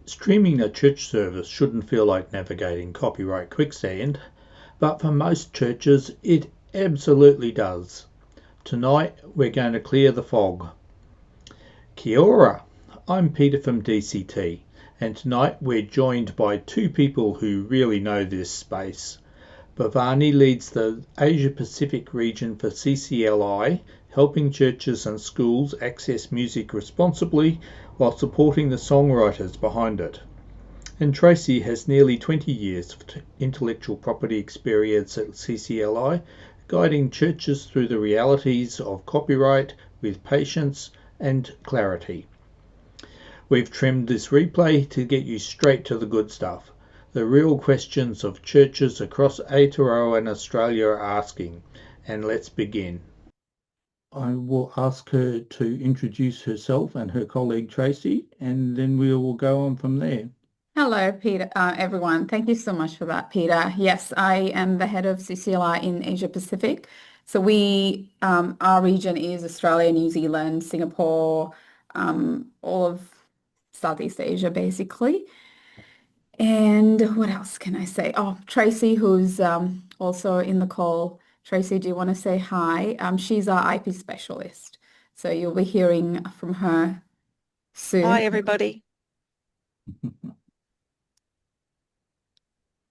Streaming a church service shouldn't feel like navigating copyright quicksand, but for most churches it absolutely does. Tonight we're going to clear the fog. Kia ora, I'm Peter from DCT, and tonight we're joined by two people who really know this space. Bhavani leads the Asia Pacific region for CCLI, helping churches and schools access music responsibly while supporting the songwriters behind it. And Tracy has nearly 20 years of intellectual property experience at CCLI, guiding churches through the realities of copyright with patience and clarity. We've trimmed this replay to get you straight to the good stuff, the real questions of churches across Aotearoa and Australia are asking. And let's begin. I will ask her to introduce herself and her colleague Tracy, and then we will go on from there. Hello, Peter, everyone. Thank you so much for that, Peter. Yes, I am the head of CCLI in Asia Pacific. So our region is Australia, New Zealand, Singapore, all of Southeast Asia, basically. And what else can I say? Oh, Tracy, who's also in the call. Tracy, do you want to say hi? She's our IP specialist. So you'll be hearing from her soon. Hi, everybody.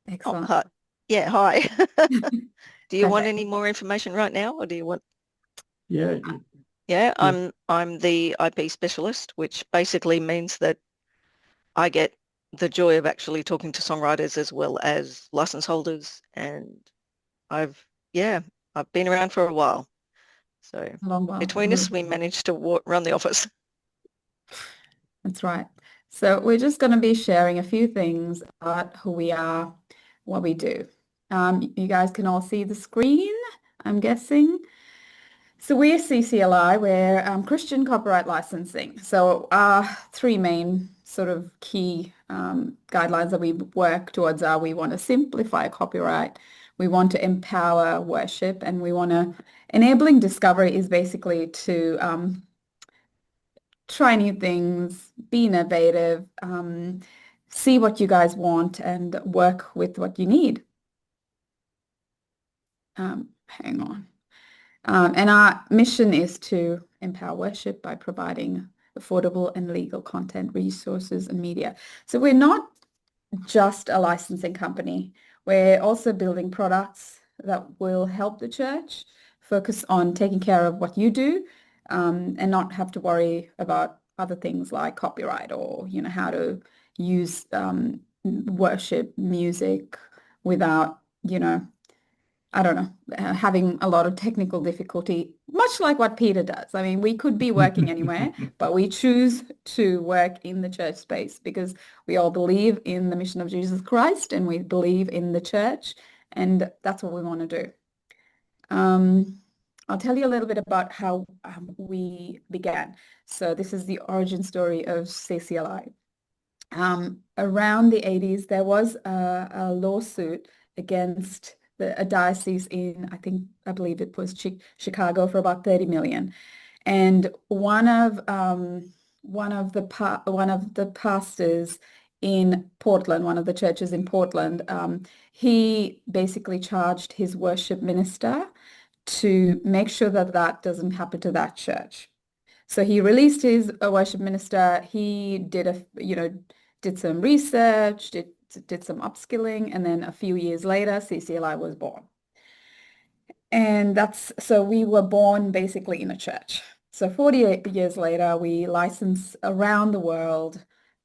Excellent. Hi. Yeah, hi. Do you want any more information right now, or do you want? Yeah. Yeah, I'm the IP specialist, which basically means that I get the joy of actually talking to songwriters as well as license holders, and I've been around for a while. So between us, we managed to run the office. That's right. So we're just going to be sharing a few things about who we are, what we do. You guys can all see the screen, I'm guessing. So we're CCLI, we're Christian Copyright Licensing. So our three main sort of key guidelines that we work towards are we want to simplify copyright, we want to empower worship, and we want to enabling discovery is basically to try new things, be innovative, see what you guys want and work with what you need. Hang on. And our mission is to empower worship by providing affordable and legal content, resources, and media. So we're not just a licensing company. We're also building products that will help the church focus on taking care of what you do, and not have to worry about other things like copyright or, how to use worship music without, I don't know, having a lot of technical difficulty, much like what Peter does. I mean, we could be working anywhere, but we choose to work in the church space because we all believe in the mission of Jesus Christ and we believe in the church, and that's what we want to do. I'll tell you a little bit about how we began. So this is the origin story of CCLI. Around the 80s, there was a lawsuit against a diocese in, I believe it was Chicago, for about 30 million. And one of the pastors in Portland, one of the churches in Portland, he basically charged his worship minister to make sure that that doesn't happen to that church. So he released his worship minister. He did did some research, did some upskilling, and then a few years later, CCLI was born. And so we were born basically in a church. So 48 years later, we license around the world,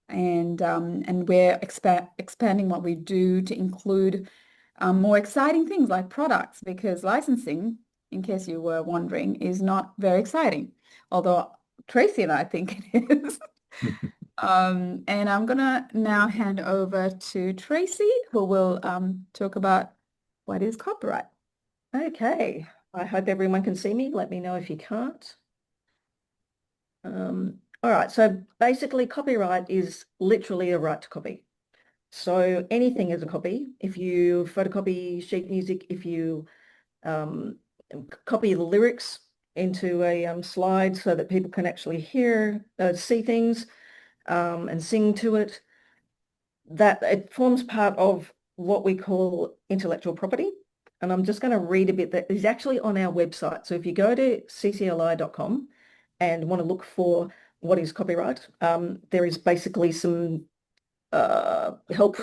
and we're expanding what we do to include more exciting things like products, because licensing, in case you were wondering, is not very exciting, although Tracy and I think it is. And I'm gonna now hand over to Tracy, who will talk about what is copyright. Okay, I hope everyone can see me. Let me know if you can't. All right, so basically copyright is literally a right to copy. So anything is a copy. If you photocopy sheet music, if you copy the lyrics into a slide so that people can actually see things and sing to it, that it forms part of what we call intellectual property. And I'm just going to read a bit that is actually on our website. So if you go to ccli.com and want to look for what is copyright, there is basically some help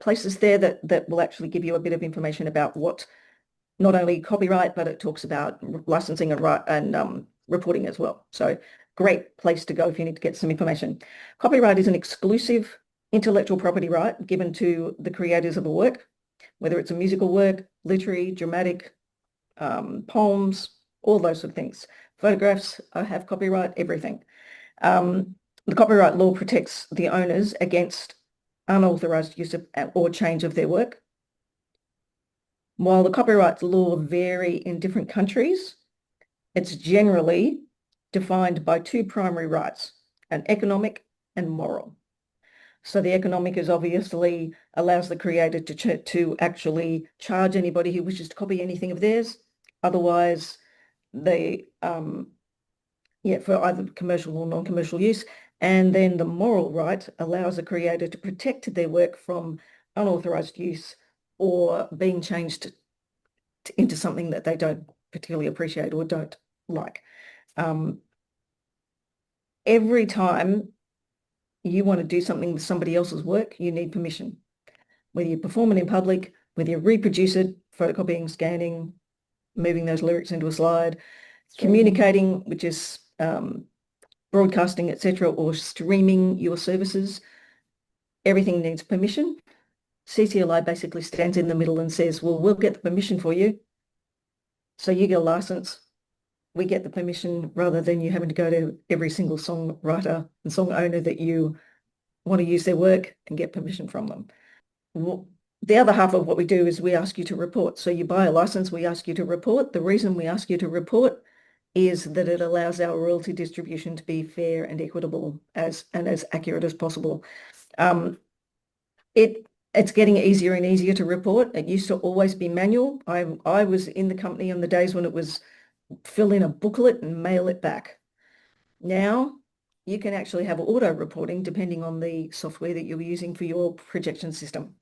places there that will actually give you a bit of information about what not only copyright, but it talks about licensing and reporting as well. So great place to go if you need to get some information. Copyright is an exclusive intellectual property right given to the creators of a work, whether it's a musical work, literary, dramatic, poems, all those sort of things. Photographs have copyright, everything. The copyright law protects the owners against unauthorized use of or change of their work. While the copyright law vary in different countries, it's generally defined by two primary rights, an economic and moral. So the economic is obviously allows the creator to actually charge anybody who wishes to copy anything of theirs. Otherwise, they for either commercial or non-commercial use. And then the moral right allows a creator to protect their work from unauthorized use or being changed into something that they don't particularly appreciate or don't like. Every time you want to do something with somebody else's work, you need permission. Whether you perform it in public, whether you reproduce it, photocopying, scanning, moving those lyrics into a slide, communicating, which is broadcasting, etc., or streaming your services, everything needs permission. CCLI basically stands in the middle and says, well, we'll get the permission for you. So you get a license, we get the permission, rather than you having to go to every single songwriter and song owner that you want to use their work and get permission from them. Well, the other half of what we do is we ask you to report. So you buy a license, we ask you to report. The reason we ask you to report is that it allows our royalty distribution to be fair and equitable and as accurate as possible. It's getting easier and easier to report. It used to always be manual. I was in the company on the days when it was fill in a booklet and mail it back. Now you can actually have auto reporting depending on the software that you're using for your projection system.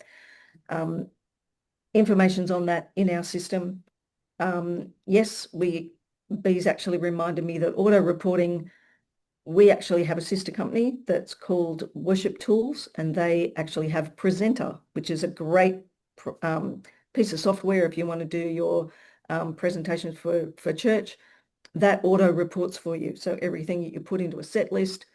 Information's on that in our system. Yes, Bee's actually reminded me that auto reporting, we actually have a sister company that's called Worship Tools, and they actually have Presenter, which is a great piece of software if you want to do your presentations for church. That auto reports for you. So everything that you put into a set list,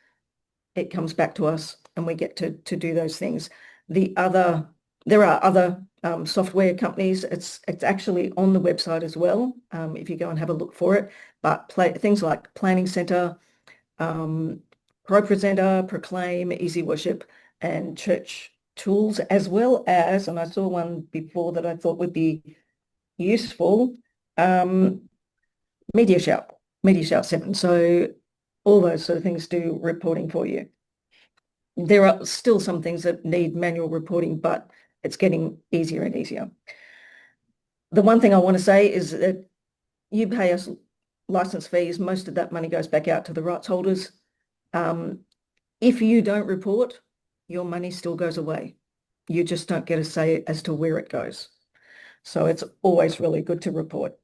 it comes back to us and we get to do those things. There are other software companies. It's actually on the website as well, if you go and have a look for it. But things like Planning Center, ProPresenter, Proclaim, Easy Worship, and Church Tools, as well as, and I saw one before that I thought would be useful, Media Shout 7. So all those sort of things do reporting for you. There are still some things that need manual reporting, but it's getting easier and easier. The one thing I want to say is that you pay us license fees, most of that money goes back out to the rights holders. If you don't report, your money still goes away. You just don't get a say as to where it goes. So it's always really good to report.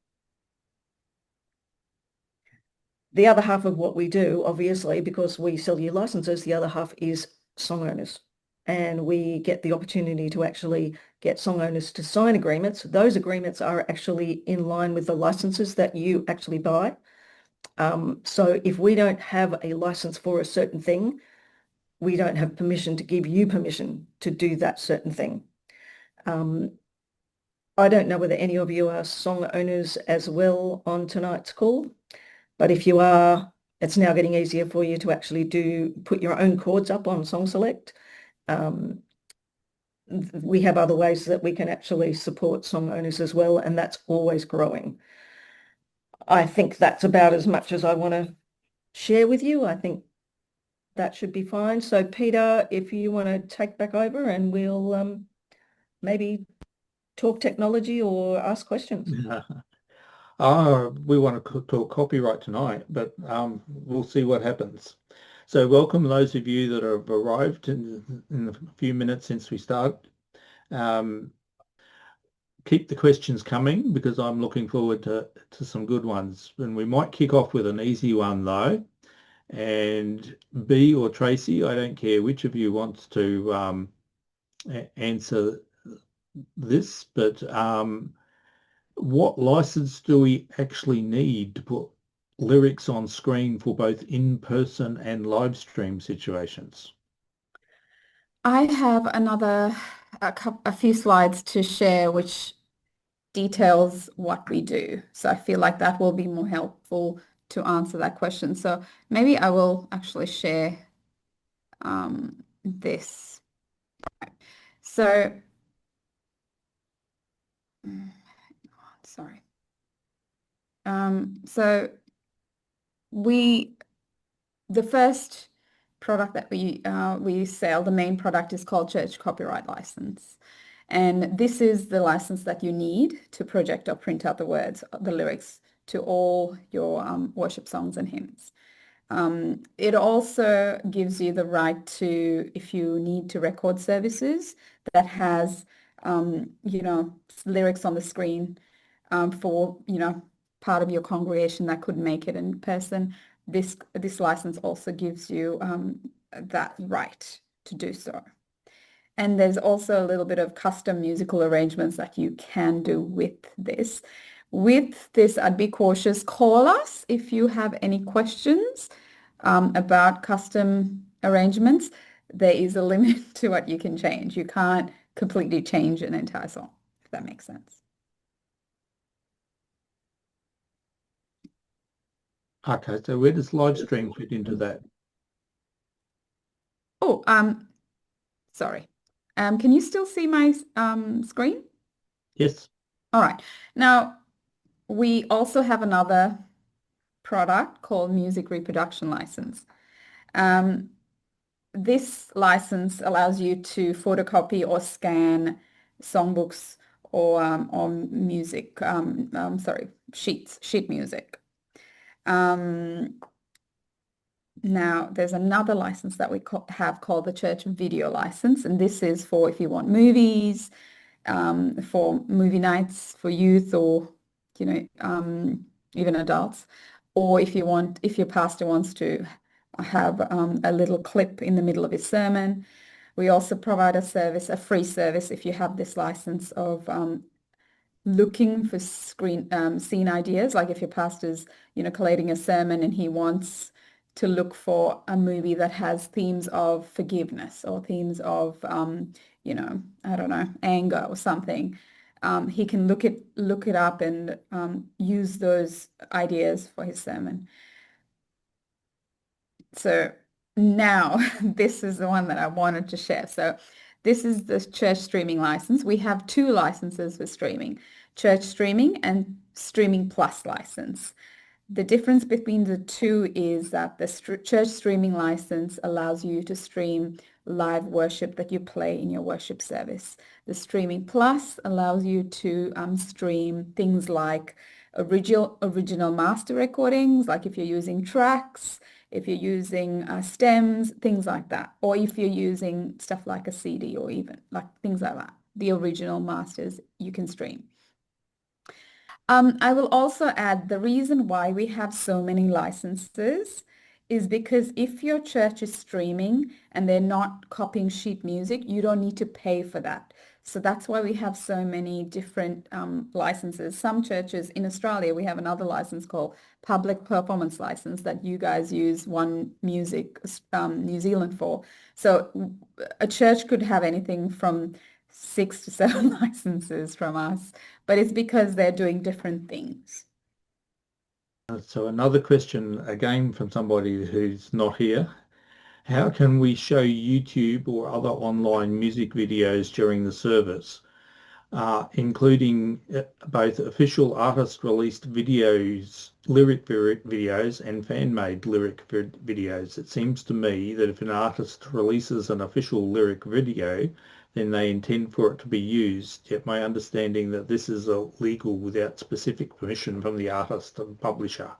The other half of what we do, obviously, because we sell you licenses, the other half is song owners. And we get the opportunity to actually get song owners to sign agreements. Those agreements are actually in line with the licenses that you actually buy. So if we don't have a license for a certain thing, we don't have permission to give you permission to do that certain thing. I don't know whether any of you are song owners as well on tonight's call, but if you are, it's now getting easier for you to actually put your own chords up on Song Select. We have other ways that we can actually support song owners as well, and that's always growing. I think that's about as much as I want to share with you. I think that should be fine. So Peter, if you want to take back over, and we'll maybe talk technology or ask questions. We want to talk copyright tonight, but we'll see what happens. So welcome those of you that have arrived in the few minutes since we started. Keep the questions coming because I'm looking forward to some good ones. And we might kick off with an easy one though. And B or Tracy, I don't care which of you wants to answer this, but what license do we actually need to put lyrics on screen for both in-person and live stream situations? I have a few slides to share which details what we do. So I feel like that will be more helpful to answer that question. So maybe I will actually share this. So, sorry. So the first product that we sell, the main product is called Church Copyright License. And this is the license that you need to project or print out the words, the lyrics to all your worship songs and hymns. It also gives you the right to, if you need to record services that has, lyrics on the screen for, part of your congregation that couldn't make it in person. This license also gives you that right to do so. And there's also a little bit of custom musical arrangements that you can do with this. With this, I'd be cautious. Call us if you have any questions about custom arrangements. There is a limit to what you can change. You can't completely change an entire song, if that makes sense. Okay, so where does live stream fit into that? Oh, sorry. Can you still see my screen? Yes. All right. Now, we also have another product called Music Reproduction License. This license allows you to photocopy or scan songbooks or music, sheet music. Now, there's another license that we have called the Church Video License, and this is for if you want movies, for movie nights for youth or, even adults, or if your pastor wants to have a little clip in the middle of his sermon. We also provide a free service if you have this license of looking for scene ideas, like if your pastor's, collating a sermon and he wants to look for a movie that has themes of forgiveness or themes of, I don't know, anger or something. He can look it up and use those ideas for his sermon. So now this is the one that I wanted to share. So this is the church streaming license. We have two licenses for streaming, church streaming and streaming plus license. The difference between the two is that the church streaming license allows you to stream live worship that you play in your worship service. The streaming plus allows you to stream things like original master recordings, like if you're using tracks, if you're using stems, things like that, or if you're using stuff like a CD or even like things like that. The original masters you can stream. I will also add the reason why we have so many licenses is because if your church is streaming and they're not copying sheet music, you don't need to pay for that. So that's why we have so many different licenses. Some churches in Australia, we have another license called Public Performance License that you guys use One Music New Zealand for. So a church could have anything from 6 to 7 licenses from us, but it's because they're doing different things. So another question again from somebody who's not here. How can we show YouTube or other online music videos during the service, including both official artist-released videos, lyric videos, and fan-made lyric videos? It seems to me that if an artist releases an official lyric video, then they intend for it to be used. Yet my understanding that this is illegal without specific permission from the artist and publisher.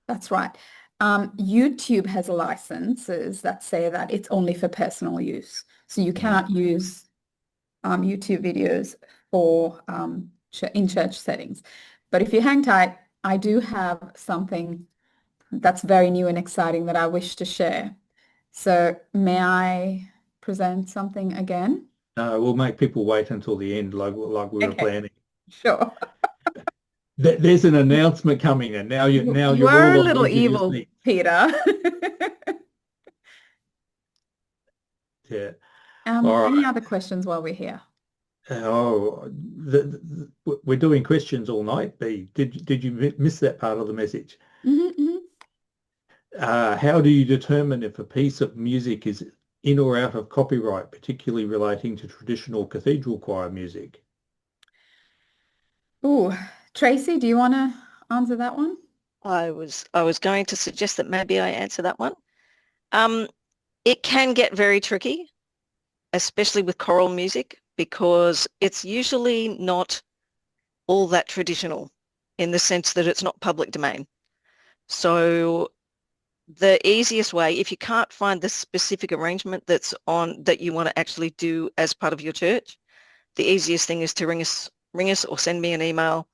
That's right. YouTube has licenses that say that it's only for personal use. So you cannot use YouTube videos for in church settings. But if you hang tight, I do have something that's very new and exciting that I wish to share. So may I present something again? No, we'll make people wait until the end, like we were Okay, planning. sure. There's an announcement coming, and now You you're are a all on little the edge of your evil, seat. Peter. Yeah. All Any right. other questions while we're here? Oh, we're doing questions all night, B. Did you miss that part of the message? Mhm. How do you determine if a piece of music is in or out of copyright, particularly relating to traditional cathedral choir music? Ooh, Tracy, do you want to answer that one? I was going to suggest that maybe I answer that one. It can get very tricky, especially with choral music, because it's usually not all that traditional in the sense that it's not public domain. So the easiest way, if you can't find the specific arrangement that you want to actually do as part of your church, the easiest thing is to ring us or send me an email.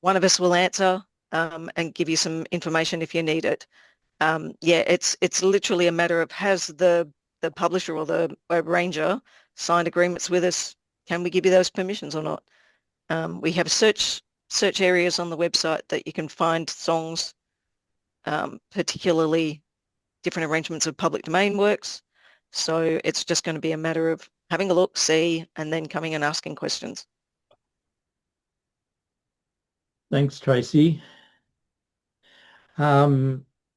One of us will answer and give you some information if you need it. Yeah, it's literally a matter of, has the publisher or the arranger signed agreements with us? Can we give you those permissions or not? We have search areas on the website that you can find songs, particularly different arrangements of public domain works. So it's just going to be a matter of having a look, see, and then coming and asking questions. Thanks, Tracy.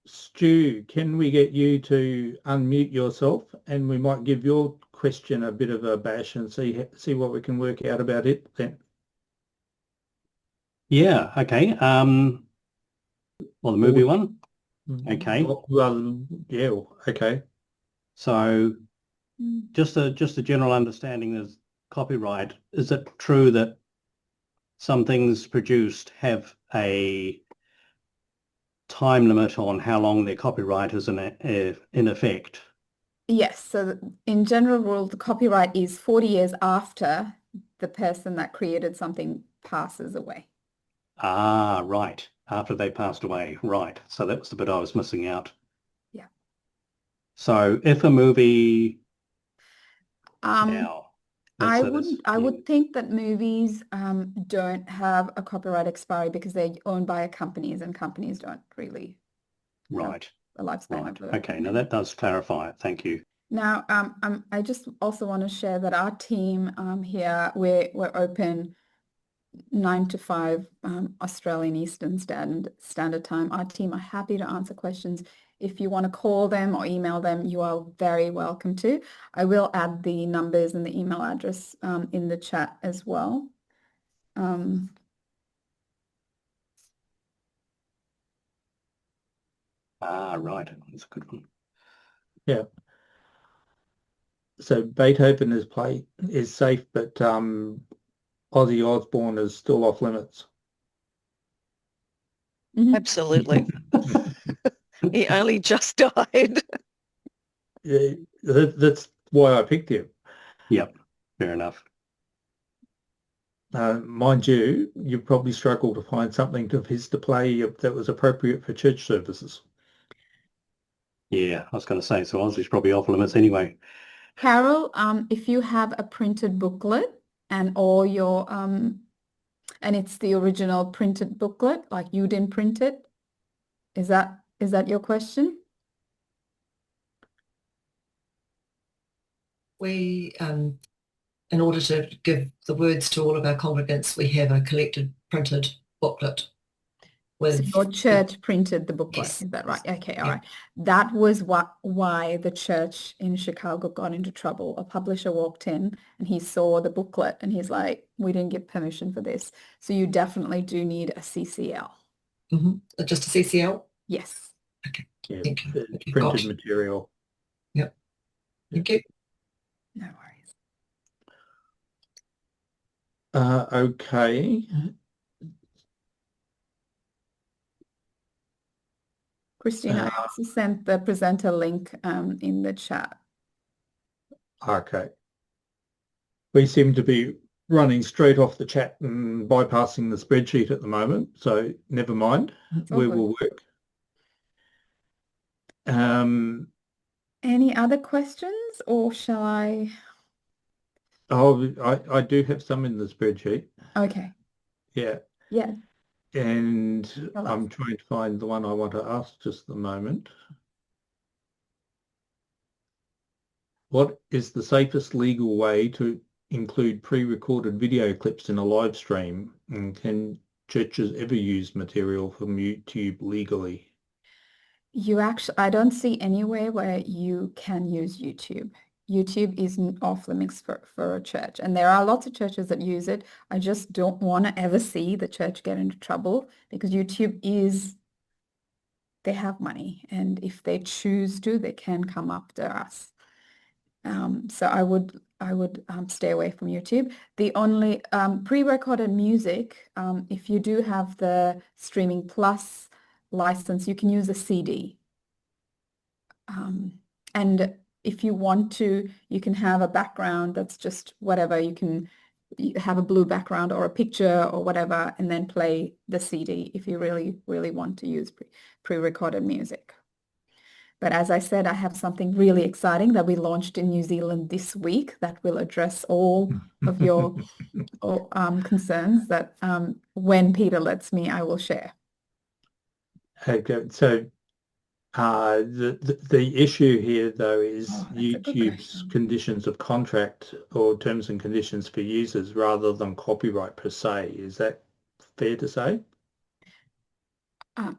Stu, can we get you to unmute yourself, and we might give your question a bit of a bash and see what we can work out about it then. Yeah, okay. Well, the movie one. Okay. Well, yeah, okay. So just a general understanding of copyright. Is it true that some things produced have a time limit on how long their copyright is in effect? Yes, so in general rule, the copyright is 40 years after the person that created something passes away. Ah, right. After they passed away. Right. So that was the bit I was missing out. Yeah. So if a movie Um, now, I let's say wouldn't. I would think that movies don't have a copyright expiry because they're owned by companies, and companies don't really have right. a lifespan Right. of the Okay. Now that does clarify it. Thank you. Now, I just also want to share that our team here, we're open 9 to 5 Australian Eastern Standard Time. Our team are happy to answer questions. If you want to call them or email them, you are very welcome to. I will add the numbers and the email address in the chat as well. Right. That's a good one. Yeah. So Beethoven is safe, but Ozzy Osbourne is still off limits. Absolutely. He only just died. Yeah, that's why I picked him. Yep. Fair enough. Mind you, you probably struggle to find something of his to play that was appropriate for church services. Yeah, I was going to say, so Ozzy's probably off limits anyway. Carol, if you have a printed booklet and all your and it's the original printed booklet, like you didn't print it, is that your question? We, in order to give the words to all of our congregants, we have a collected printed booklet So with your church printed the booklet, Yes. is that right? Okay, all Yeah. right. That was why the church in Chicago got into trouble. A publisher walked in and he saw the booklet and he's like, we didn't get permission for this. So you definitely do need a CCL. Just a CCL. Yes. Okay. Yeah, Thank you. Okay, printed gotcha. material. Yep. Thank you. No worries. Okay. Christina, I also sent the presenter link in the chat. Okay. We seem to be running straight off the chat and bypassing the spreadsheet at the moment, so never mind. It's all We good. will work. Any other questions, or shall I? Oh, I do have some in the spreadsheet. Okay. Yeah. Yeah. And Tell I'm us. trying to find the one I want to ask just the moment. What is the safest legal way to include pre-recorded video clips in a live stream? And can churches ever use material from YouTube legally? I don't see anywhere where you can use YouTube. YouTube isn't off limits for a church. And there are lots of churches that use it. I just don't want to ever see the church get into trouble, because YouTube they have money. And if they choose to, they can come after us. So I would stay away from YouTube. The only pre-recorded music, if you do have the Streaming Plus license, you can use a CD. And if you want to, you can have a background that's just whatever. You have a blue background or a picture or whatever, and then play the CD if you really, really want to use pre-recorded music. But as I said, I have something really exciting that we launched in New Zealand this week that will address all of your concerns that when Peter lets me, I will share. Okay, so the issue here, though, is Oh, that's a good YouTube's question. conditions of contract or terms and conditions for users rather than copyright per se. Is that fair to say?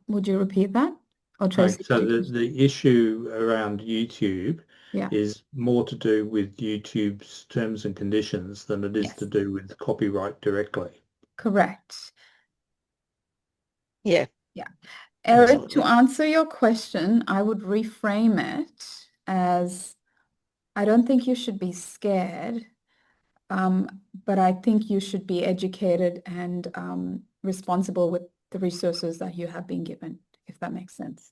Would you repeat that? Or Tracy, So did you? the issue around YouTube Yeah. is more to do with YouTube's terms and conditions than it is Yes. to do with copyright directly. Correct. Yeah. Yeah. Eric, Absolutely. to answer your question, I would reframe it as, I don't think you should be scared, but I think you should be educated and responsible with the resources that you have been given, if that makes sense.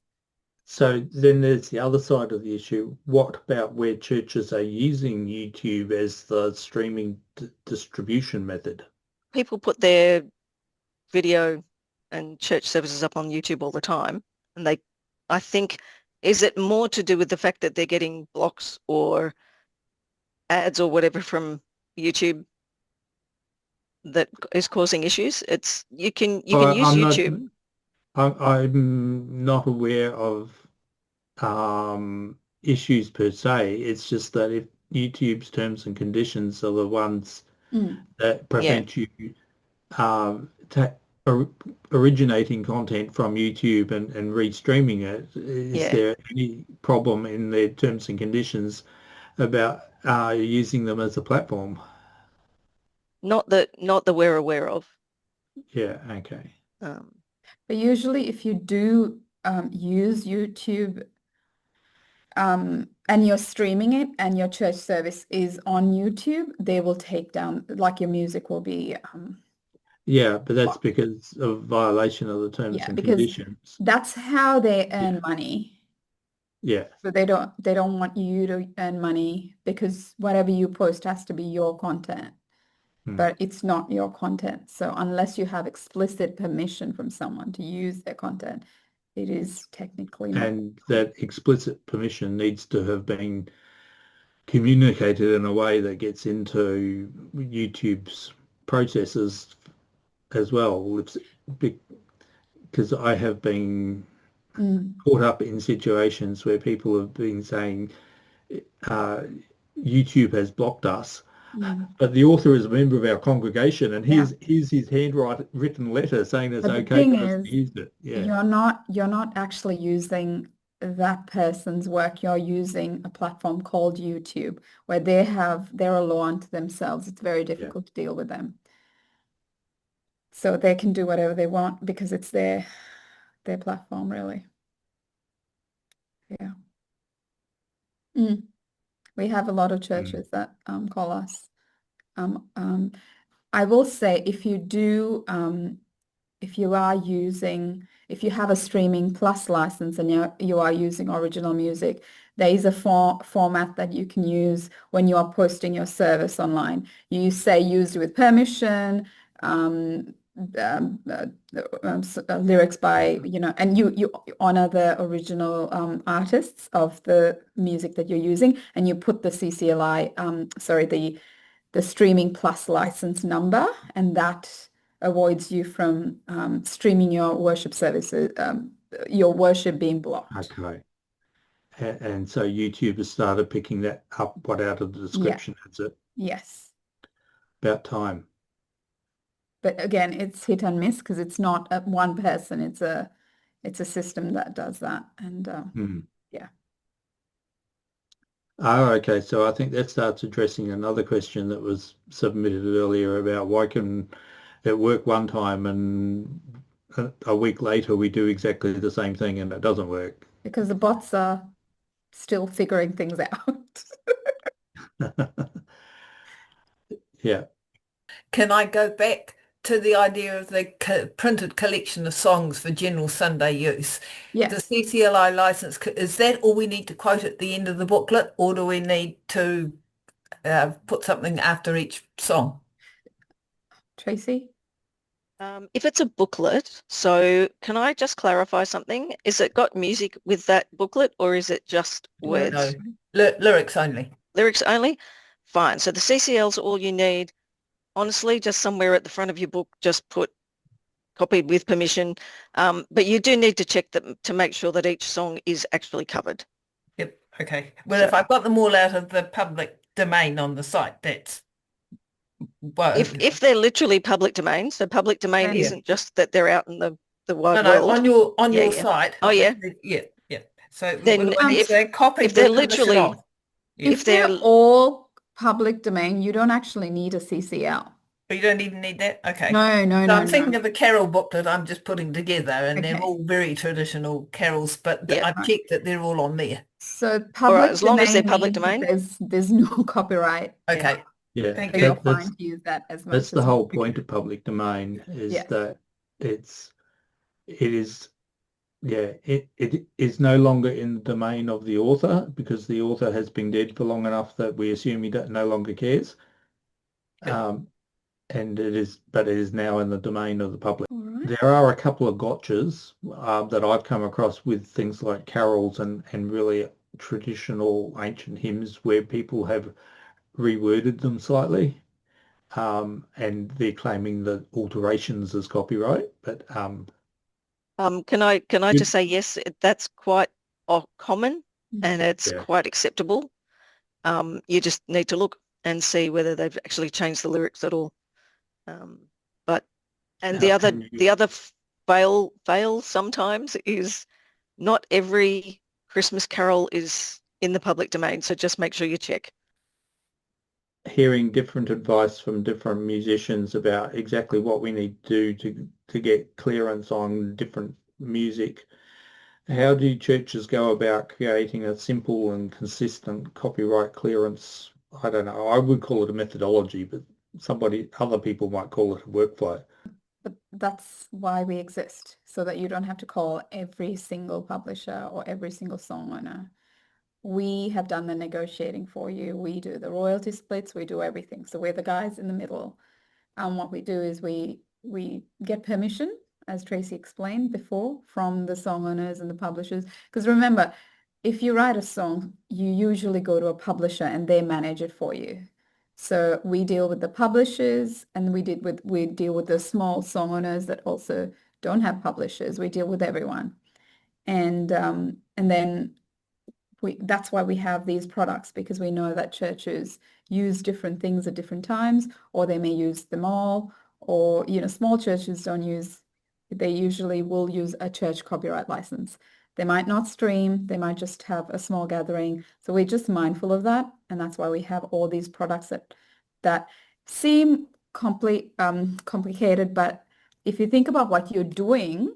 So then there's the other side of the issue. What about where churches are using YouTube as the streaming distribution method? People put their video and church services up on YouTube all the time, and I think, is it more to do with the fact that they're getting blocks or ads or whatever from YouTube that is causing issues? You can use YouTube. I'm not aware of issues per se. It's just that if YouTube's terms and conditions are the ones that prevent you originating content from YouTube and restreaming it, is there any problem in their terms and conditions about using them as a platform? Not that we're aware of. Yeah, okay. But usually if you do use YouTube and you're streaming it and your church service is on YouTube, they will take down, like your music will be Yeah, but that's because of violation of the terms and because conditions. that's how they earn money. Yeah. So they don't want you to earn money, because whatever you post has to be your content. But it's not your content. So unless you have explicit permission from someone to use their content, it is technically not. And that explicit permission needs to have been communicated in a way that gets into YouTube's processes as well. Because I have been caught up in situations where people have been saying YouTube has blocked us, but the author is a member of our congregation, and here's his handwritten letter saying it's But the okay thing for us is, to use it. Yeah. you're not actually using that person's work. You're using a platform called YouTube, where they're a law unto themselves. It's very difficult to deal with them. So they can do whatever they want because it's their platform, really. Yeah. We have a lot of churches that call us. I will say, if you are using, if you have a streaming plus license and you are using original music, there is a format that you can use when you are posting your service online. You say used with permission, lyrics by, and you honor the original artists of the music that you're using, and you put the CCLI, the streaming plus license number, and that avoids you from streaming your worship services, your worship being blocked. Okay. And so YouTube has started picking that up, out of the description, is it? Yes. About time. But again, it's hit and miss because it's not one person. It's a system that does that. And yeah. Oh, okay. So I think that starts addressing another question that was submitted earlier about why can it work one time and a week later we do exactly the same thing and it doesn't work. Because the bots are still figuring things out. Yeah. Can I go back to the idea of the printed collection of songs for general Sunday use? Yes. The CCLI license, is that all we need to quote at the end of the booklet, or do we need to put something after each song? Tracy? If it's a booklet, so can I just clarify something? Is it got music with that booklet, or is it just words? No, lyrics only. Lyrics only? Fine. So the CCL's all you need. Honestly, just somewhere at the front of your book, just put copied with permission. But you do need to check that to make sure that each song is actually covered. Yep. Okay. Well, if I've got them all out of the public domain on the site, that's... Well, if they're literally public domain, so public domain isn't just that they're out in the wide world. On your site. Oh yeah. Yeah. So then if they're copied, if they're literally, if they're all public domain, you don't actually need a CCL. But you don't even need that? Okay. No. I'm thinking of the carol booklet I'm just putting together, and they're all very traditional carols, but I've checked that they're all on there. So public as long as they're public domain. There's no copyright. Okay. Yeah. Thank So you. you're fine to use that as much. That's the whole point of public domain is that it is no longer in the domain of the author because the author has been dead for long enough that we assume he no longer cares. And it is now in the domain of the public. Right. There are a couple of gotchas that I've come across with things like carols and really traditional ancient hymns where people have reworded them slightly. And they're claiming that alterations as copyright, but can I just say yes, that's quite common and it's quite acceptable. You just need to look and see whether they've actually changed the lyrics at all. The other fail sometimes is not every Christmas carol is in the public domain, so just make sure you check. Hearing different advice from different musicians about exactly what we need to do to get clearance on different music. How do churches go about creating a simple and consistent copyright clearance? I don't know. I would call it a methodology, but other people might call it a workflow. But that's why we exist, so that you don't have to call every single publisher or every single song owner. We have done the negotiating for you. We do the royalty splits. We do everything. So we're the guys in the middle. And what we do is we get permission, as Tracy explained before, from the song owners and the publishers. Because remember, if you write a song, you usually go to a publisher and they manage it for you. So we deal with the publishers, and we deal with the small song owners that also don't have publishers. We deal with everyone, and then that's why we have these products, because we know that churches use different things at different times, or they may use them all, or small churches don't use. They usually will use a church copyright license. They might not stream, they might just have a small gathering. So we're just mindful of that. And that's why we have all these products that seem complicated. But if you think about what you're doing,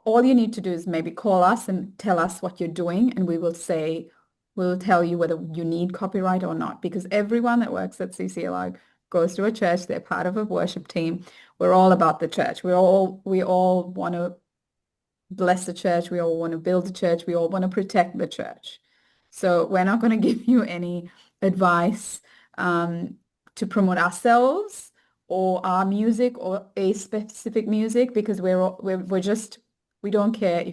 all you need to do is maybe call us and tell us what you're doing. And we'll tell you whether you need copyright or not. Because everyone that works at CCLI goes to a church, they're part of a worship team. We're all about the church. We all want to bless the church. We all want to build the church. We all want to protect the church. So we're not going to give you any advice to promote ourselves or our music or a specific music, because we're just, we don't care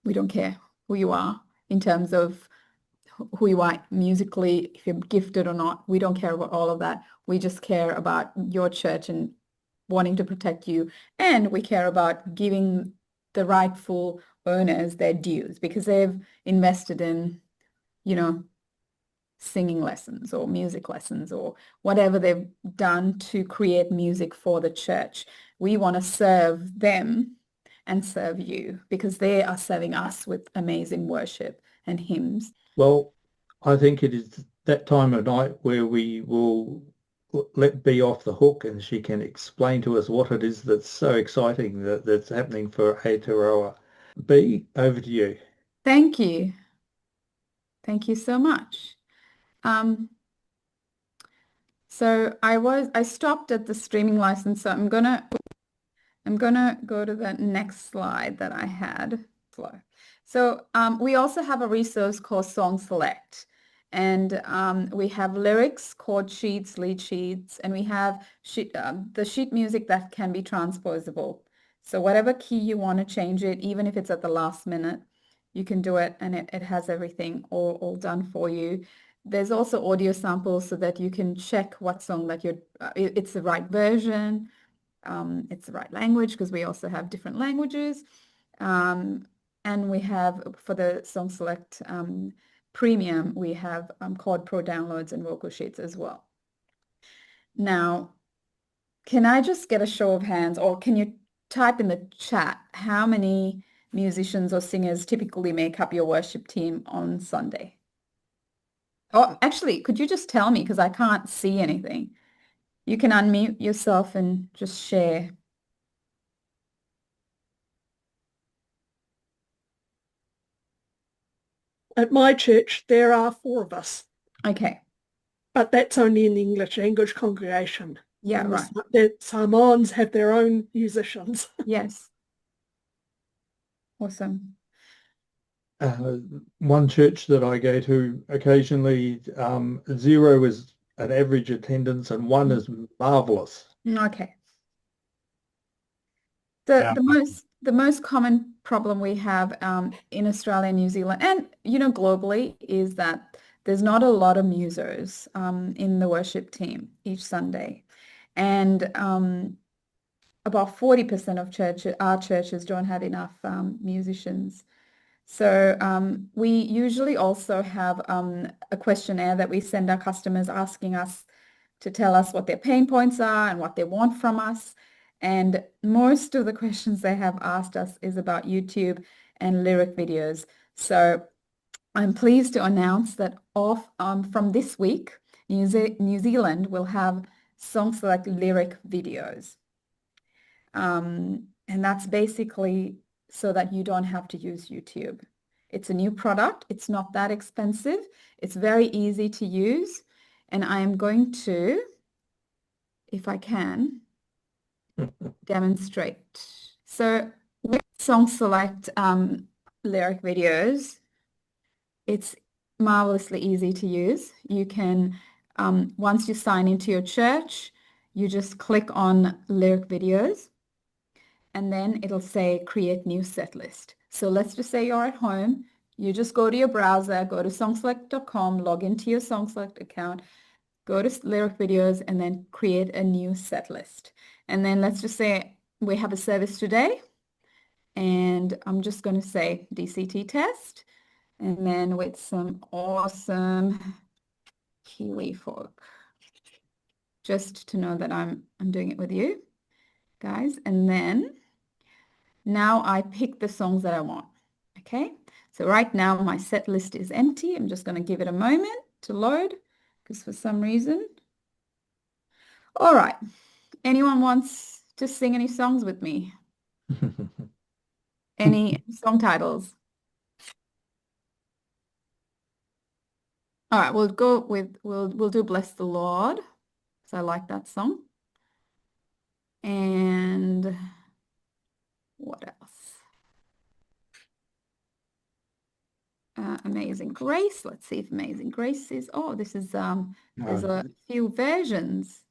we don't care who you are in terms of who you are musically, if you're gifted or not. We don't care about all of that. We just care about your church and wanting to protect you. And we care about giving the rightful owners their dues, because they've invested in, singing lessons or music lessons or whatever they've done to create music for the church. We want to serve them and serve you, because they are serving us with amazing worship and hymns. Well, I think it is that time of night where we will let Bea off the hook and she can explain to us what it is that's so exciting that's happening for Aotearoa. Bea, over to you. Thank you. Thank you so much. So I stopped at the streaming license, so I'm gonna go to the next slide that I had. So we also have a resource called Song Select, and we have lyrics, chord sheets, lead sheets, and we have the sheet music that can be transposable. So whatever key you want to change it, even if it's at the last minute, you can do it, and it has everything all done for you. There's also audio samples so that you can check what song that it's the right version. It's the right language, because we also have different languages. And we have, for the Song Select Premium, we have Chord Pro downloads and vocal sheets as well. Now, can I just get a show of hands, or can you type in the chat how many musicians or singers typically make up your worship team on Sunday? Oh, actually, could you just tell me, because I can't see anything? You can unmute yourself and just share. At my church, there are 4 of us, Okay. but that's only in the English language congregation. Yeah, And right. The Samoans have their own musicians. Yes. Awesome. One church that I go to occasionally, 0 is an average attendance and 1 is marvelous. Okay. Yeah. The most common problem we have in Australia and New Zealand, and globally, is that there's not a lot of musos in the worship team each Sunday, and about 40% of our churches don't have enough musicians. So we usually also have a questionnaire that we send our customers, asking us to tell us what their pain points are and what they want from us. And most of the questions they have asked us is about YouTube and lyric videos. So I'm pleased to announce that from this week, New Zealand will have Song Select lyric videos. And that's basically so that you don't have to use YouTube. It's a new product. It's not that expensive. It's very easy to use. And I am going to, if I can, demonstrate. So with Song Select lyric videos, it's marvelously easy to use. You can, once you sign into your church, you just click on lyric videos, and then it'll say create new set list. So let's just say you're at home. You just go to your browser, go to songselect.com, log into your SongSelect account, go to lyric videos, and then create a new set list. And then let's just say we have a service today, and I'm just going to say DCT test, and then with some awesome Kiwi folk, just to know that I'm doing it with you guys. And then now I pick the songs that I want. Okay, so right now my set list is empty. I'm just going to give it a moment to load, because for some reason. All right, anyone wants to sing any songs with me? Any song titles? All right, we'll go with, we'll do Bless the Lord, because I like that song. And What else? Amazing Grace. Let's see if Amazing Grace is, this is, there's a few versions.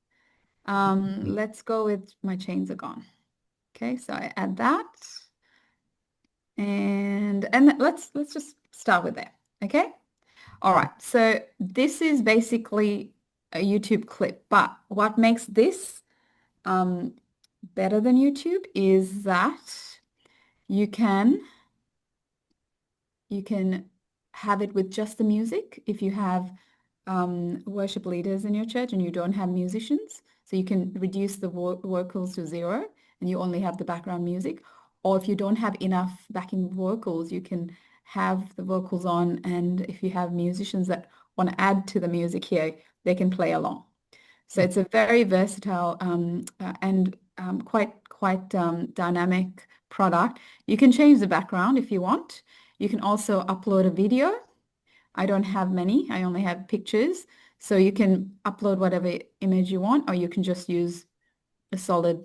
Let's go with My Chains Are Gone. Okay, so I add that. And let's just start with that. Okay. All right. So this is basically a YouTube clip, but what makes this better than YouTube is that you can have it with just the music if you have worship leaders in your church and you don't have musicians. So you can reduce the vocals to 0 and you only have the background music. Or if you don't have enough backing vocals, you can have the vocals on, and if you have musicians that want to add to the music here, they can play along. So it's a very versatile and quite dynamic product. You can change the background if you want. You can also upload a video. I don't have many. I only have pictures. So you can upload whatever image you want, or you can just use a solid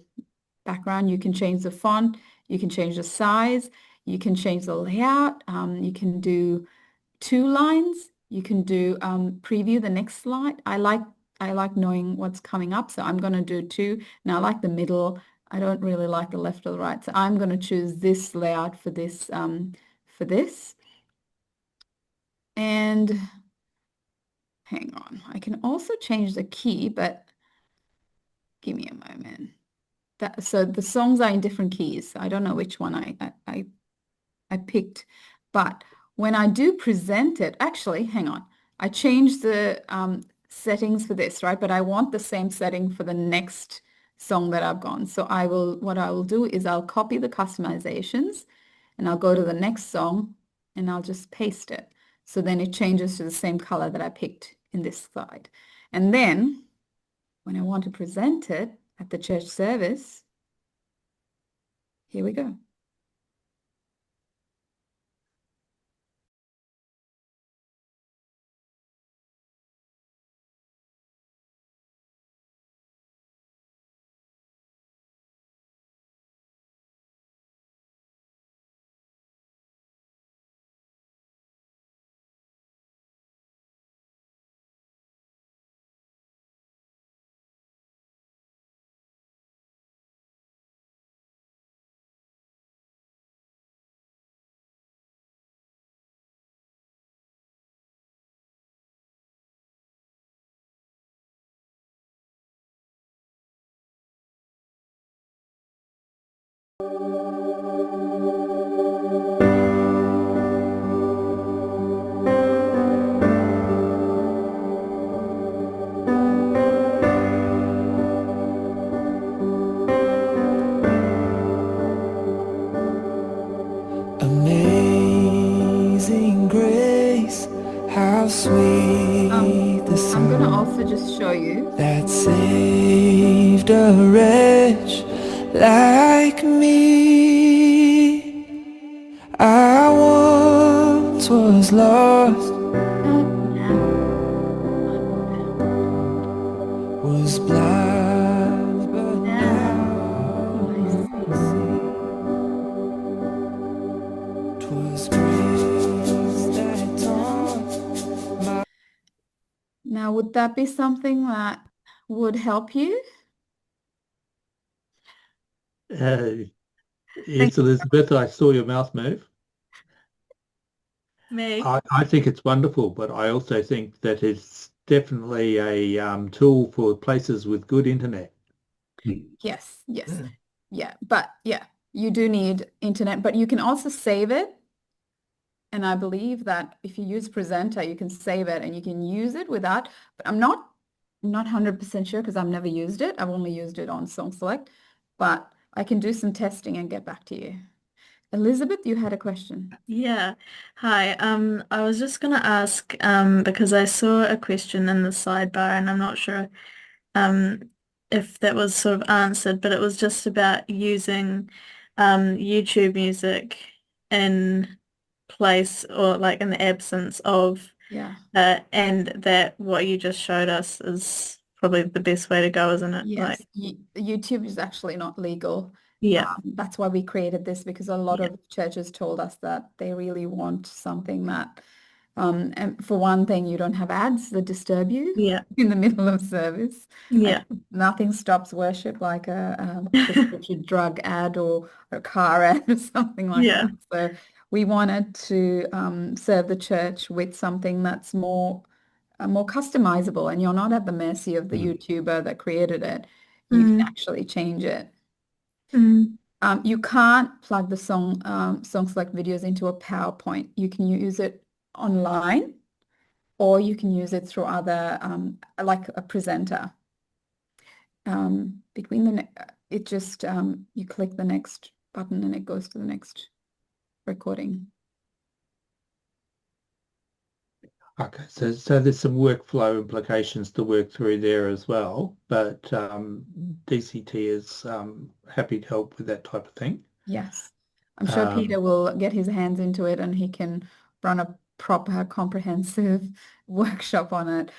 background. You can change the font. You can change the size. You can change the layout. You can do 2 lines. You can do preview the next slide. I like knowing what's coming up, so I'm going to do 2. Now I like the middle. I don't really like the left or the right, so I'm going to choose this layout for this. And hang on, I can also change the key, but give me a moment. So the songs are in different keys. I don't know which one I picked, but when I do present it, actually, hang on, I changed the settings for this, right? But I want the same setting for the next song that I've gone. So what I will do is I'll copy the customizations and I'll go to the next song and I'll just paste it. So then it changes to the same color that I picked in this slide. And then when I want to present it at the church service, here we go. Amazing grace, how sweet the I'm going to sound also just show you. that saved a wretch like me. I once was lost, was blind, but now I see. 'Twas grace that taught my. Now, would that be something that would help you? Yes, Elizabeth, I saw your mouth move. Me. I think it's wonderful, but I also think that it's definitely a tool for places with good internet. Yes. Yeah, but yeah, you do need internet, but you can also save it. And I believe that if you use Presenter, you can save it and you can use it without, but I'm not 100% sure because I've never used it. I've only used it on Song Select, but I can do some testing and get back to you. Elizabeth, you had a question. Yeah. Hi. I was just gonna ask, because I saw a question in the sidebar and I'm not sure if that was sort of answered, but it was just about using YouTube music in place or like in the absence of Yeah. and that what you just showed us is probably the best way to go, isn't it? Yes. YouTube is actually not legal. Yeah. That's why we created this, because a lot of churches told us that they really want something that, and for one thing, you don't have ads that disturb you Yeah. in the middle of service. Yeah. Nothing stops worship like a prescription drug ad or a car ad or something like Yeah. that. So we wanted to serve the church with something that's more customizable, and you're not at the mercy of the YouTuber that created it. You can actually change it. You can't plug the song select videos into a PowerPoint. You can use it online, or you can use it through other like a presenter. Between it just you click the next button and it goes to the next recording. Okay, so there's some workflow implications to work through there as well, but DCT is happy to help with that type of thing. Yes, I'm sure Peter will get his hands into it and he can run a proper comprehensive workshop on it.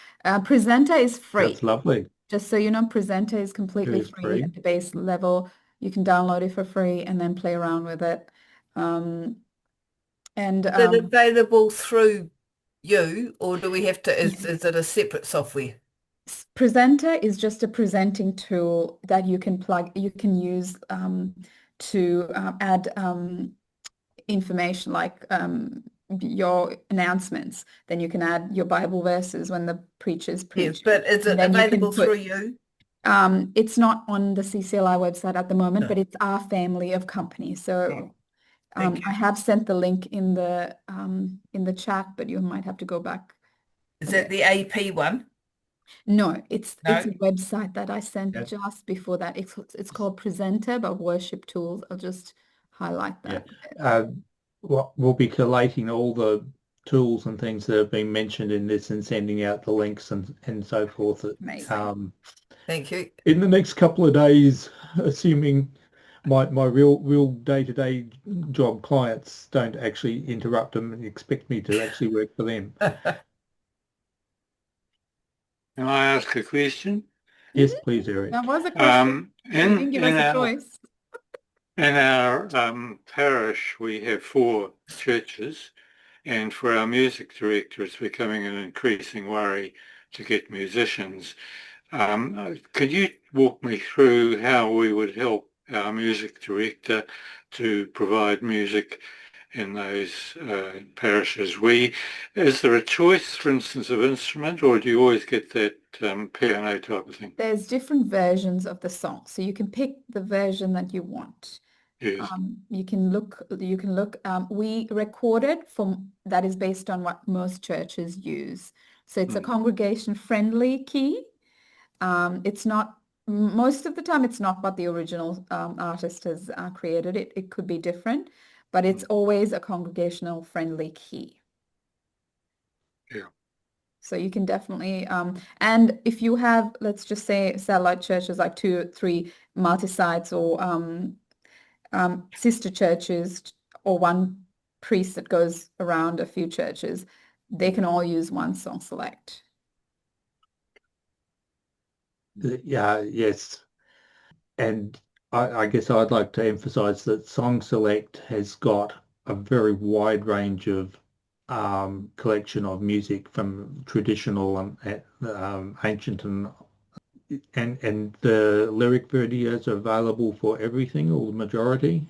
Presenter is free. That's lovely. Just so you know, Presenter is completely free at the base level. You can download it for free and then play around with it. Is it available through you, or do we have to, is it a separate software? Presenter is just a presenting tool that you can use to add information like your announcements. Then you can add your Bible verses when the preachers preach. Yes, but is it available through you? It's not on the CCLI website at the moment, but it's our family of companies. So I have sent the link in the chat, but you might have to go back. Is that the AP one? No, it's a website that I sent just before that. It's called Presenter by Worship Tools. I'll just highlight that. We'll be collating all the tools and things that have been mentioned in this and sending out the links and so forth. Amazing. Thank you. In the next couple of days, assuming my real day-to-day job clients don't actually interrupt them and expect me to actually work for them. Can I ask a question? Yes, please, Eric. That was a question. You didn't give us a choice. In our parish, we have 4 churches, and for our music director, it's becoming an increasing worry to get musicians. Could you walk me through how we would help our music director to provide music in those parishes? Is there a choice, for instance, of instrument, or do you always get that piano type of thing? There's different versions of the song, so you can pick the version that you want. Yes. You can look. We recorded that is based on what most churches use. So it's a congregation-friendly key. It's not. Most of the time, it's not what the original artist has created. It could be different, but it's always a congregational friendly key. Yeah. So you can definitely, and if you have, let's just say satellite churches like 2 or 3 multi-sites or sister churches or one priest that goes around a few churches, they can all use one song select. Yeah, yes. And I guess I'd like to emphasize that Song Select has got a very wide range of collection of music from traditional and ancient and the lyric videos are available for everything or the majority.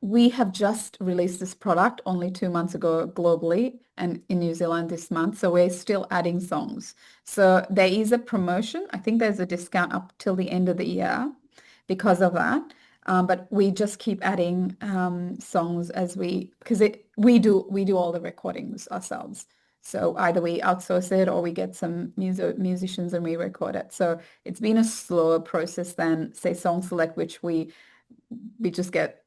We have just released this product only 2 months ago globally and in New Zealand this month. So we're still adding songs. So there is a promotion. I think there's a discount up till the end of the year because of that. But we just keep adding songs because we do all the recordings ourselves. So either we outsource it or we get some musicians and we record it. So it's been a slower process than say Song Select, which we just get,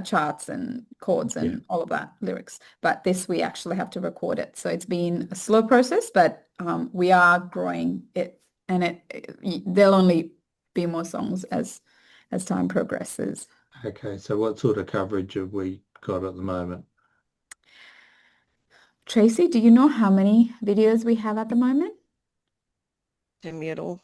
charts and chords and all of that lyrics. But this, we actually have to record it. So it's been a slow process, but we are growing it, and there'll only be more songs as time progresses. Okay, so what sort of coverage have we got at the moment? Tracy, do you know how many videos we have at the moment? Tell me at all.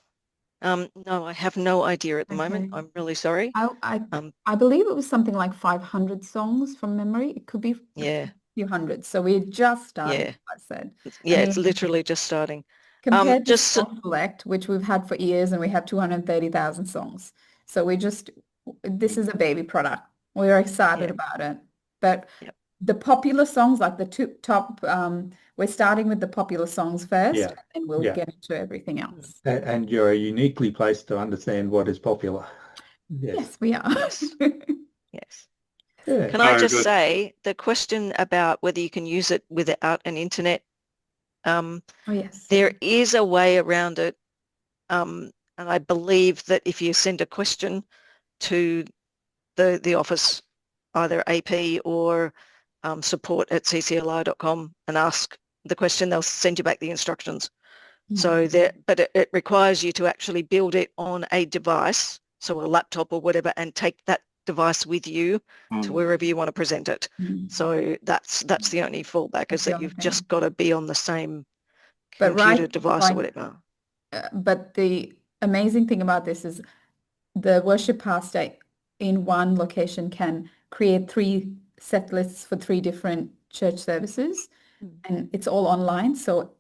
No, I have no idea at the moment. Okay. I'm really sorry. I believe it was something like 500 songs from memory. It could be a Yeah, few hundred. So we're just starting, yeah, I said. I yeah. It's mean, literally just starting. compared to Just Song Select, which we've had for years, and we have 230,000 songs. So this is a baby product. We're excited yeah, about it. But yeah. the popular songs, like the top, we're starting with the popular songs first, Yeah, and then we'll yeah. get into everything else. And you're uniquely placed to understand what is popular. Yes. Yes, we are. Yes, yes. Yeah. Can I Oh, just good. say the question about whether you can use it without an internet? Oh, yes. There is a way around it, and I believe that if you send a question to the office, either AP or support@ccli.com, and ask the question, they'll send you back the instructions. So but it requires you to actually build it on a device, so a laptop or whatever, and take that device with you to wherever you want to present it. So that's the only fallback, is that you've just got to be on the same computer device or whatever. But the amazing thing about this is the worship pastor in one location can create 3 set lists for 3 different church services, and it's all online. So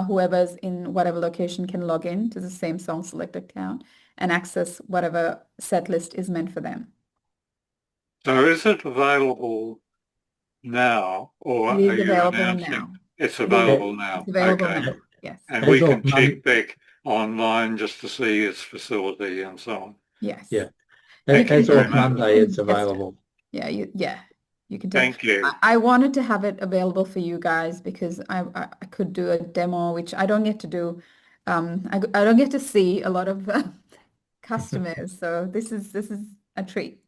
whoever's in whatever location can log in to the same Song Select account and access whatever set list is meant for them. So is it available now, or It is are you available announcing now. it's available now? It's available Okay. now. Yes. And As we of can Monday- check back online just to see its facility and so on. Yes. Yeah. Thank As you of very much. Monday, it's available. Yeah, you can Thank you. I wanted to have it available for you guys because I could do a demo, which I don't get to do. I don't get to see a lot of customers, so this is a treat.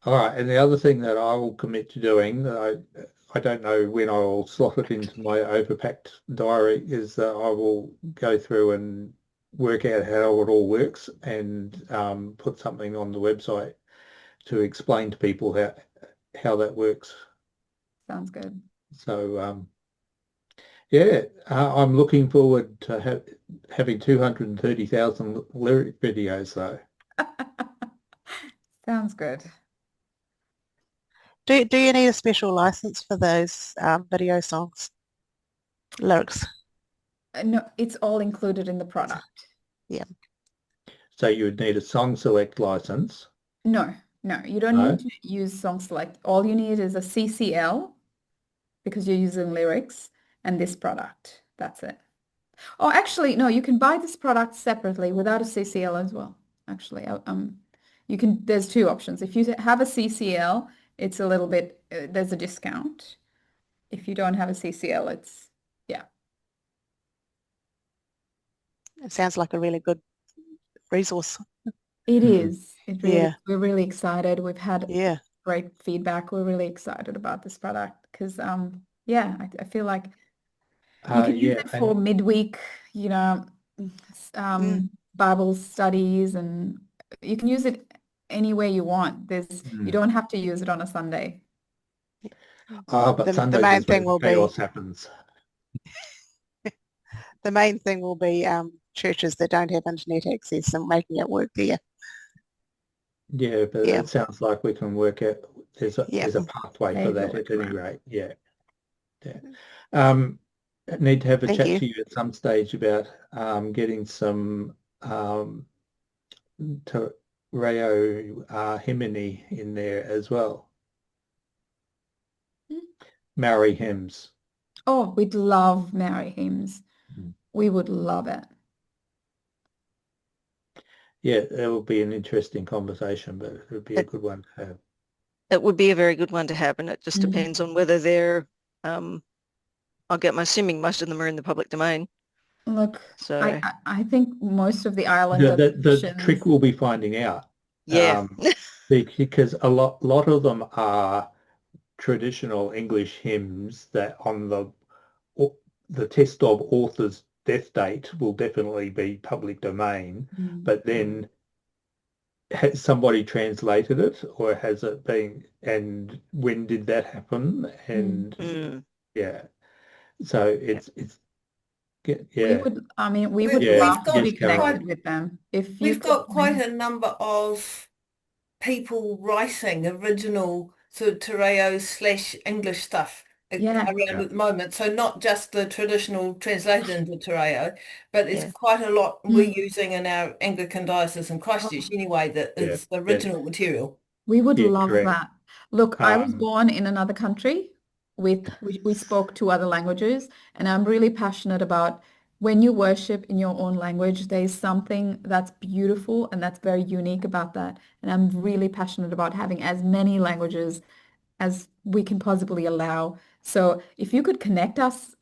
All right. And the other thing that I will commit to doing, I don't know when I will slot it into my overpacked diary, is that I will go through and work out how it all works and put something on the website to explain to people how that works. Sounds good. So yeah, I'm looking forward to having 230,000 lyric videos though. Sounds good. Do you need a special license for those video songs lyrics? No, it's all included in the product. Yeah. So you would need a Song Select license. No, you don't No? need to use Song Select. All you need is a CCL because you're using lyrics and this product. That's it. Oh, actually, no, you can buy this product separately without a CCL as well. Actually, there's 2 options. If you have a CCL, it's a little bit, there's a discount. If you don't have a CCL, yeah. It sounds like a really good resource. It is. It really, Yeah. we're really excited. We've had Yeah. great feedback. We're really excited about this product because, yeah, I feel like you can use it for midweek, Bible studies, and you can use it anywhere you want. You don't have to use it on a Sunday. But The Sundays main is thing when will be chaos happens. the main thing will be churches that don't have internet access and making it work there. Yeah, but Yeah. it sounds like we can work out there's a pathway for that at any rate. Yeah. I need to have a Thank chat you. to you at some stage about getting some to Reo hymny in there as well. Maori hymns. Oh, we'd love Maori hymns. We would love it. Yeah, that will be an interesting conversation, but it would be a good one to have. It would be a very good one to have, and it just depends on whether they're, I'm assuming most of them are in the public domain. Look, So I think most of the island the trick will be finding out. Yeah. Because a lot of them are traditional English hymns that on the test of author's death date will definitely be public domain, but then has somebody translated it, or has it been, and when did that happen? And yeah, so it's We would, I mean, we would We've love to got be yes, Carol. connected with them. If you We've could got quite find- a number of people writing original sort of Te Reo / English stuff Yeah. around at the moment. So not just the traditional translated into Te Reo, but it's Yeah. quite a lot we're using in our Anglican diocese in Christchurch Oh. anyway that Yeah, is original material. We would Yeah, love correct. that. Look, I was Um, born in another country we spoke two other languages, and I'm really passionate about when you worship in your own language, there's something that's beautiful and that's very unique about that. And I'm really passionate about having as many languages as we can possibly allow. So if you could connect us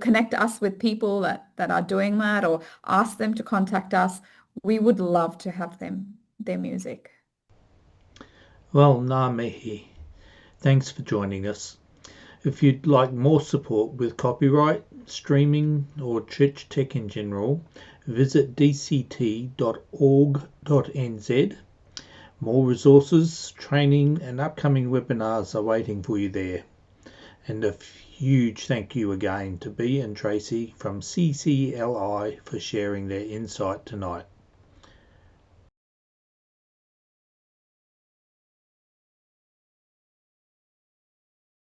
connect us with people that are doing that, or ask them to contact us, we would love to have their music. well, ngā mihi. Thanks for joining us. If you'd like more support with copyright, streaming, or church tech in general, visit dct.org.nz. More resources, training, and upcoming webinars are waiting for you there. And a huge thank you again to Bea and Tracy from CCLI for sharing their insight tonight.